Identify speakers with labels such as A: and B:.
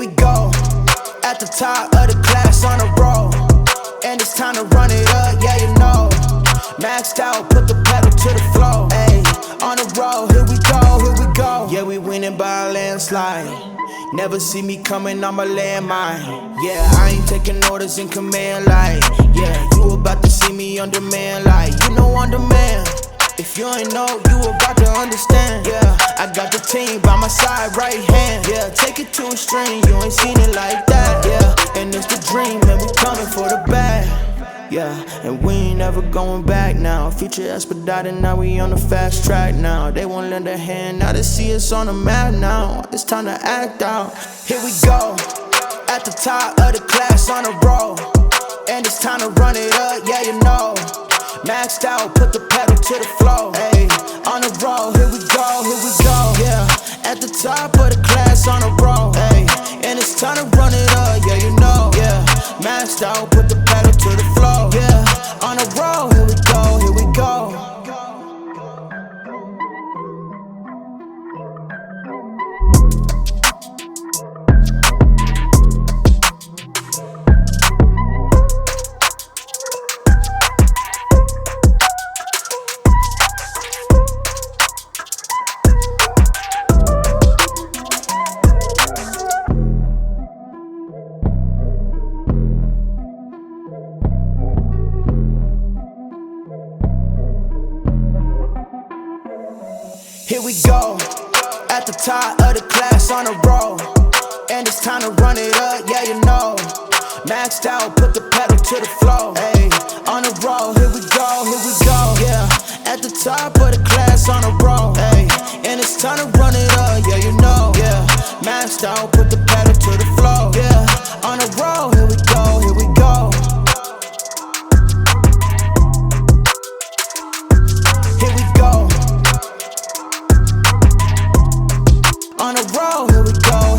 A: we go, at the top of the class on a roll, and it's time to run it up, yeah you know. Maxed out, put the pedal to the floor, ayy, on the road, here we go. Yeah, we winning by a landslide. Never see me coming, I'm a landmine. Yeah, I ain't taking orders in command like, yeah, you about to see me on demand like, you know on demand. If you ain't know, you about to understand. Yeah, I got the team by my side, right hand. Yeah, take it to a string, you ain't seen it like that. Yeah, and it's the dream, and we coming for the bag. Yeah, and we ain't never going back now. Future expedited, now we on the fast track now. They won't lend a hand, now they see us on the map now. It's time to act out. Here we go, at the top of the class on a roll, and it's time to run it up, yeah you know. Maxed out, put the pedal to the floor, ayy, on the road, here we go, yeah. At the top of the class on a roll, ayy, and it's time to run it up, yeah you know, yeah. Maxed out, put the pedal to the floor, yeah. On the road, here we go, here we go. Here we go, at the top of the class on a roll, and it's time to run it up, yeah you know. Maxed out, put the pedal to the floor, ayy, on the road, here we go, yeah. At the top of the class on a roll, ayy, and it's time to run it up, yeah you know, yeah. Maxed out, put the pedal to the floor, yeah. On the road, here we go, here we go. Here we go. On the road, here we go.